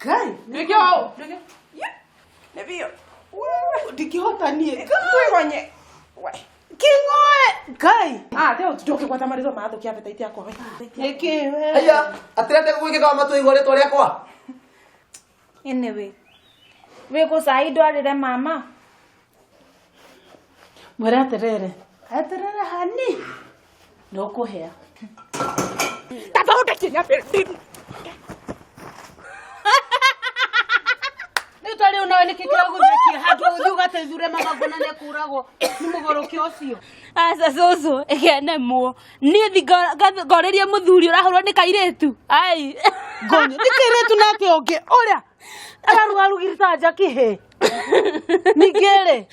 Ngai, Nikio. Nebio. Dikihota nie. Kwenye. Kingoe. Ngai. Teo tutoke kwa tamarizo maatho kia appetite yako. Nikiwe. Aya, atirete gwike kama matu igore tore kwa. Anyway. Weko saido arire mama. Mwere aterere. Aterere hani. Noko hea. Tapa utakinya perdini. Nitwali unawe kikira gutheki hatu uthuga tezure mama gona ne kurago ni mugoroki ucio. Asa soso ekene muo. Ni thigoreria muthuri urahurwo ni kairetu. Ai. Gonyo nikairetu nake onge. Oria. Ararugirita jaki he. Nigere.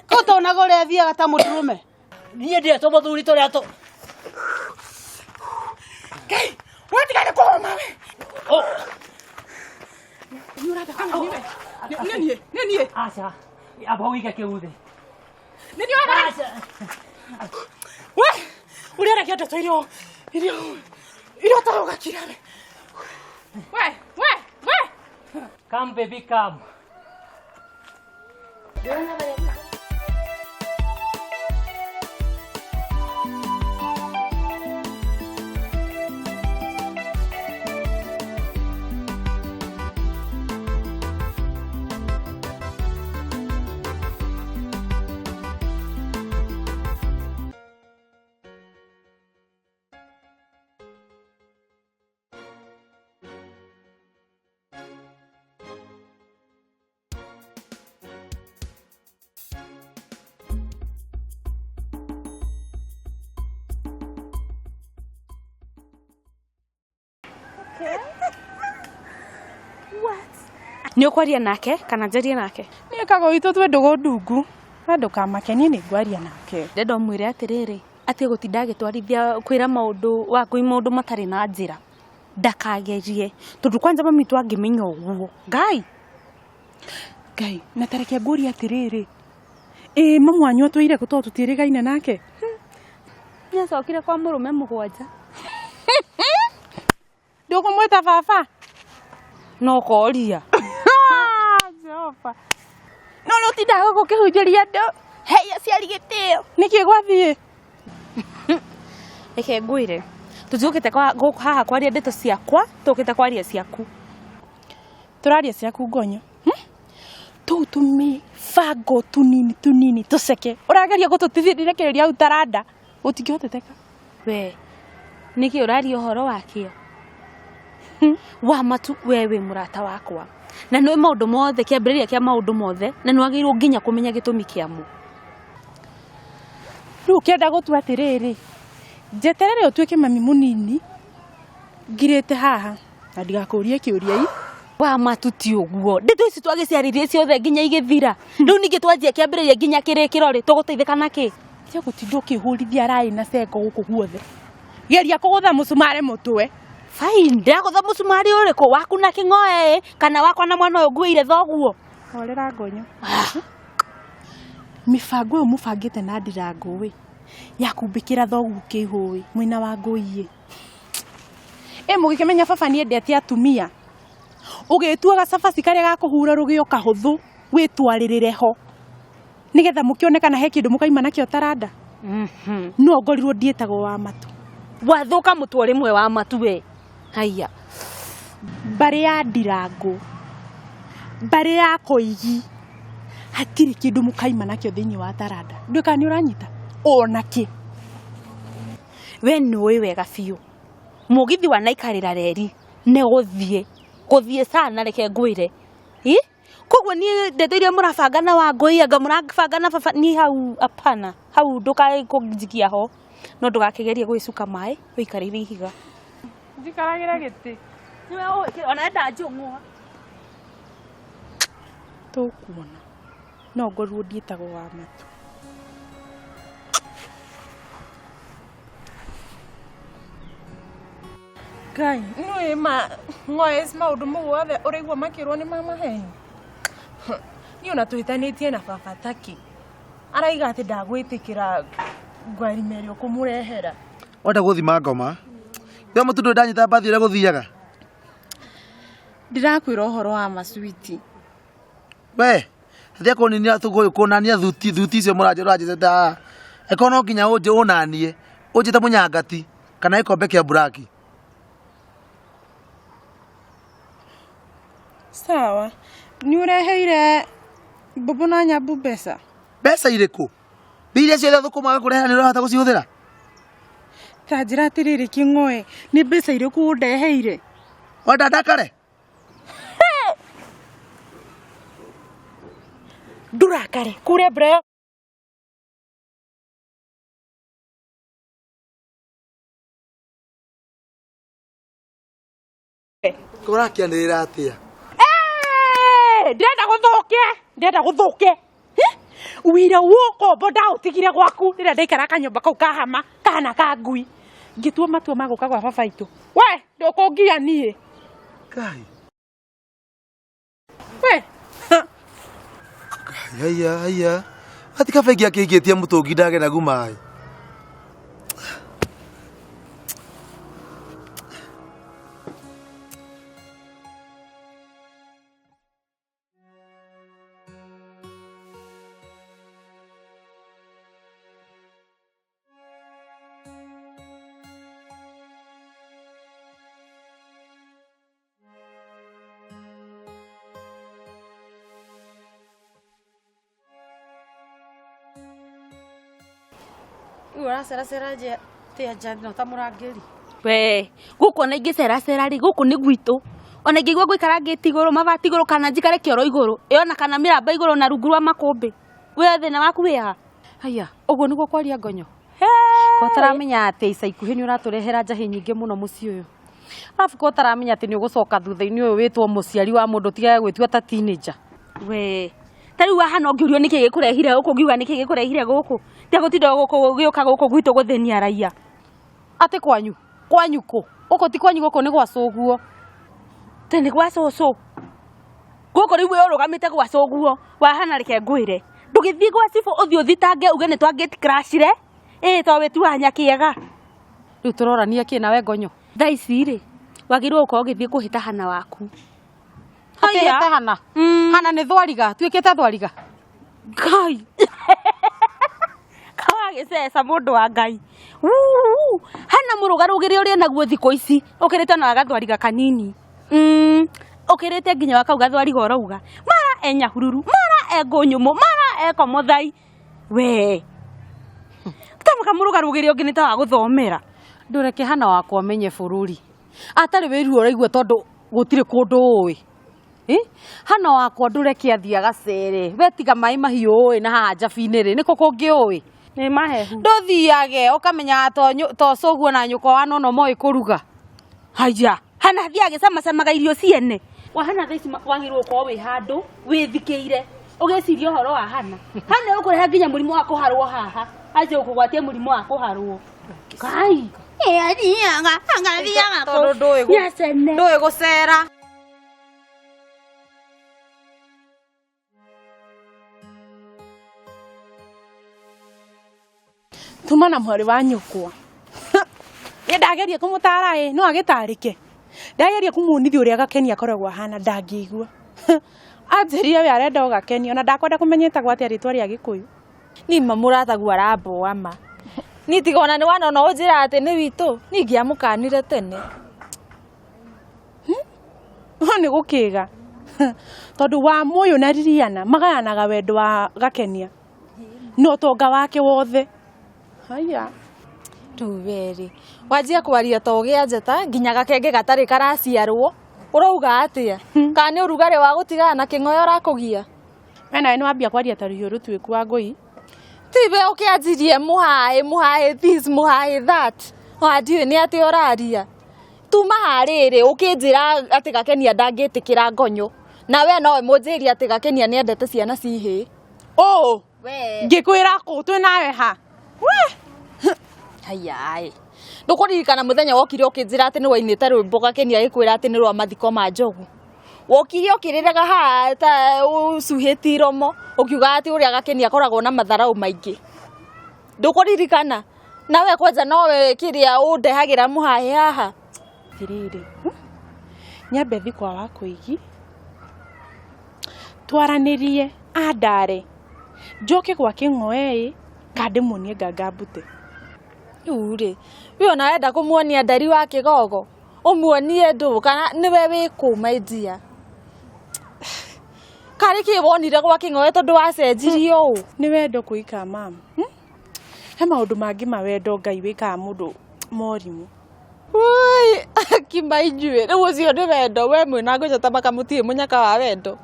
Kotona gore athiaga ta muturume. Nie ndie to muthuri tore ato. Kai, wati kana kwa mama. Oh. Yurada kana niwe. Nenie. Acha. Abawika keuthe. Nenie wana. Acha. We, urera kyoto to irio taroga kirame. We. Come baby come. Ni ukwaria nake kana njarie nake? Ni kago itu twendugo ndungu. Wendo kamakenie ni ngwaria nake. Ndendo mwire atiriri ati gutinda agitwarithia kwira maundu wa kui maundu matari na njira. Ndakagerie tondu kwanza mami twangimenya uguo. Ngai. Na tareke ngwaria atiriri. Mamu wanyu atwire guto tutirigaine nake. Nyacokire kwa murume mugwanja. Ndugumwita baba. No koria. Jehova. No tindaga gukihunjiria ndo. Heya ciari gitio. Niki gwathie. Eke ngwire. Tujukite kwa haha kwaria ndeto ciakwa, tukite kwaria ciaku. Turaria ciaku ngonyo. Tutumi fago tunini tuceke. Urageria gututithirekereria au Taranda. Utingihoteka. We. Niki uraria uhoro wakio. Wa matu wewe murata wakwa. Na nwe maundu mothe kiambiriria kia maundu mothe na nwagirwo nginya kumenya gitumi kiamu. Riu kienda gutua atiriri. Jeterere utuike mami munini. Ngirite haha na ndigakuria kiuria ii. Wa matuti uguo. Ndeto ici twagiciaririe ciothe nginya igithira. Riu ningi twanjia kiambiriria nginya kirikirori tuguteithika naki. Tia gutinda ukihurithia rai na cengo guku guothe. Geria kugutha musumare mutwe. Fine, ndagutha musumari uriku waku na kingoe kana wakwa na mwana uyu nguire thoguo. Horera ngonyo. Mifango mufangite na ndirangu wi. Ya kumbikira thogu kihui mwina wa nguiye. Mugikimenya baba ni endete atumia. Ugitua gacabaci karia gakuhura rugio kahuthu witwaririre ho. Nigetha mukionekana he kindu mukaima nakio Taranda. No ngorirwo ndietagwo wa matu. Wathuka mutwe rimwe wa matu we. Haya. Bare ya ndirangu. Bare ya koigi. Hatiri kindu mukaima nakio thiini wa Taranda. Nduka ni uranyita. Onaki. We nui wega biu. Mugithi wa naikarira reri ne guthie sana reke ngwire. Koguo ni ndeteire murabanga na wa ngui anga murabanga na baba ni hau apana. Hau nduka kunjikia ho. No ndugakigerie gwicuka mai wikarire ihiga. Ndikaragira giti. Niwe ona enda njung'wa. Tukuona. No ngorwo ndietagwo wa matu. Ngai, nui ngoe maundu mau othe uraigua makirwo ni mama he. Ni ona tuhitanitie na baba taki. Araiga ati ndagwitikira ngwari merio kumurehera. Wenda guthima ngoma. Yo mutundu ndanyita bathi ira guthiaga. Ndirakwira uhoro wa maswiti. We, thia kuninia tugoyo kunania thuti icio muranjira ta. Ekono nginya uje unanie. Uje ta munyangati kana ikombe kia buraki. Sawa. Ni ureheire Bobo na Nyabu mbeca? Mbeca iriku? Biria ciothe thukumaga kureha ni urahota gucihuthira? Ta njira atiriri King'oe, ni mbeca iriku undeheire? Wenda ndakare? Ndurakare, kuria mbere. Kurakianirira atia? Ndenda guthuke. Wira woko boda utigire gwaku rira ndaikara kanyumba kau kahama kana ka ngui. Ngitua matua maguka gwa baba itu. We, ndukungia nie. Kai. We. Haya. Atika fegi akigitie mutungi ndage na gumai. Ura sera je te ajani no tamurangeri. We, guko na ingicera ri guku ni gwitu. Ona ingigwa gwikara ngiti iguru mabati iguru kana njikare kioro iguru. Iona kana miramba iguru na rungu rwa makumbi. We thina waku wiha. Haya, uguo niguo kwaria ngonyo. Ko taramenya ati ica ikuhi ni uraturehera njahi nyingi muno muci uyu. Arafu ko taramenya ati ni ugucoka thutha-ini uyu witwo muciari wa mundu tigaye gwitua ta teenager. We, tari wa hano ngiurio niki gikurehire guku ngiuga niki gikurehire guku. Tia gutinda guku gioka guku gwitu guthenia raia. Ate kwanyu ku. Uko ti kwanyu guku ni gwa coguo. Tene gwa coco. Guku riu urugamite gwa coguo. Wahana reke ngwire. Ndugithie gwa cibo uthio thitange uge ni twa gate crashire. To wetu hanya kiega. Riu turorania kina we ngonyo. Thaa ici ri wagirwo uko ugithie kuhita hana waku. Haya hana. Hana ni thwariga, tuikite thwariga. Ngai. Gicesa mundu wa Ngai. Hana murugarugire uri naguo thiko ici. Ukirite na gathwariga kanini. Ukirite nginya wakau gathwariga urauga. Mara enya hururu, mara engonyumo, mara ekomothai. We. Tamaka murugarugire ungi nita wa guthomera. Ndureke hana wakwa menye bururi. Atari wiru uraigua tondu gutire kundu uwi. Hana wakwa ndureke athia gacere. Wetiga mai mahiu uwi na haha njabi-ini ri niko kungi uwi. Ni mahehu. Nduthiage ukamenya to coguo na nyuko wa nono moi kuruga. Haya, hana thiage camaga irio ciene. Wahana thaici wagirwo ko wi handu withikiire. Ugeciria horo wa hana. Hana ukureha nginya murimu wa kuharwo haha. Aje ukugwatie murimu wa kuharwo. Kai. Adianga, angathiaga ko. Tondu ndui gucera. Tuma na mwari wa nyukwa. Ye ndageria kumutara no agitarike. Ndageria kumunithia uria gakeni akoragwo hana ndangigua. Anjiria we arenda gakeni ona ndakwenda kumenyeta gwati aritwa ria Gikuyu. Ni mamuratagu arambo ama. Ni tigona ni wana no njira ati ni witu ni ngiamukanire tene. Ni gukiga. Tondu wa moyo na Ririana magayanaga wendo wa gakenia. No tonga wake wothe. Haya. Tuveri. Wajia kwaria togia njeta nginya gakenge gatari karaciarwo. Urauga atia? Kani urugare wa gutigana na King'oe urakugia. Wena ni wambia kwaria tariyo rutwiku wa ngui. Tibe ukianjirie muhae this muhae that. Wadiwe ni ati oraria. Tuma hariri ukinjira ati gakenia ndangitikira ngonyo. Na we no munjiria ati gakenia ni endete ciana cihi. Oh. We. Ngikwira ku twi nawe ha. We. Hayai. Ndukuririkana muthenya wokire ukinjira ati ni wainite rwimbo gakenia gikwira ati ni rwa mathiko ma njogu. Wokire ukiriraga ha ta ucuhiti iromo ukiuga ati uria gakenia akoragwo na matharau maingi. Ndukuririkana nawe kwanza nowe kiria undehagira muhae haha. Tiriri. nyambe thi kwa wa kuigi twaranirie andare njoke gwa King'oe kande munie ngangambute Ure we ona enda kumuonia ndari wa Kigogo umuonie ndu kana niwe wikuma ijia kari kibonire gwa King'oe tondu wacenjirio u ni wendo kuika mama he maundu mangi mawendo Ngai wikaga mundu morimu Ui, kimaijue riu ucio ni wendo we mwina ngwicota makamutie munyaka wa wendo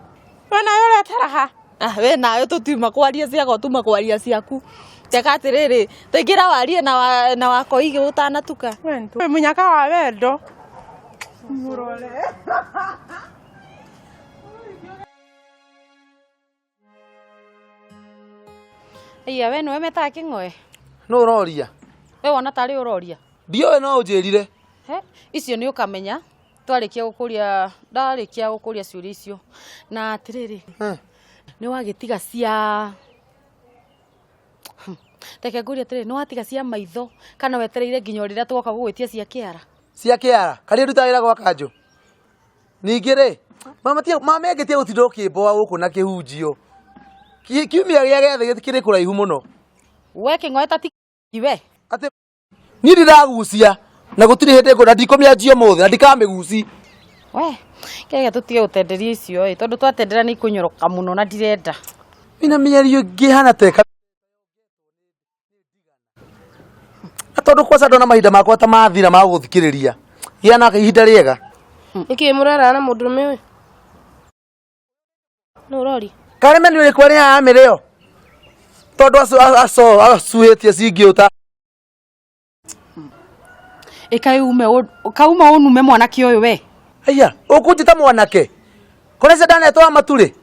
we nawe uretaraha we nawe tutiuma kwaria ciago tuma kwaria ciaku teka atiriri taingira warie na wako igi utanatuka we munyaka wa wendo murore Iya we no meta King'oe. No uroria. We wona tari uroria. Ndio no unjirire. He, icio ni ukamenya. Twarikia gukuria, ndarikia gukuria ciuri icio. Na atiriri. Ni wagitiga cia Teke nguria atiriri, ni watiga cia maitho kana wetereire nginya rira twoka gugwitia cia kiara. Cia kiara, kari ndutagira gwa kanjo. Ningire, mama engetie gutindo kimboa guku na kihunjio. Kiumia gia gethe gikire kuraihu muno. We King'oe tati iwe. Ate ni ndiragucia na gutiri hinde ngo ndikomianjio mothe na ndikamiguci. We, kege tutige utenderia icio tondu twatendera ni kunyoroka muno na ndirenda. Mina menyerio ngihana teka. Tondu kwa sado na mahinda makwa ta mathira ma guthikiriria. Giana ihinda riega. Iki murara na mundurume we. No urori. Kameme ni uri kwari ya amireo. Tondu asuhetie cingiuta. Kauma unume mwanake uyu we. Aya, ukunjita mwanake. Kone se dana etwa maturi.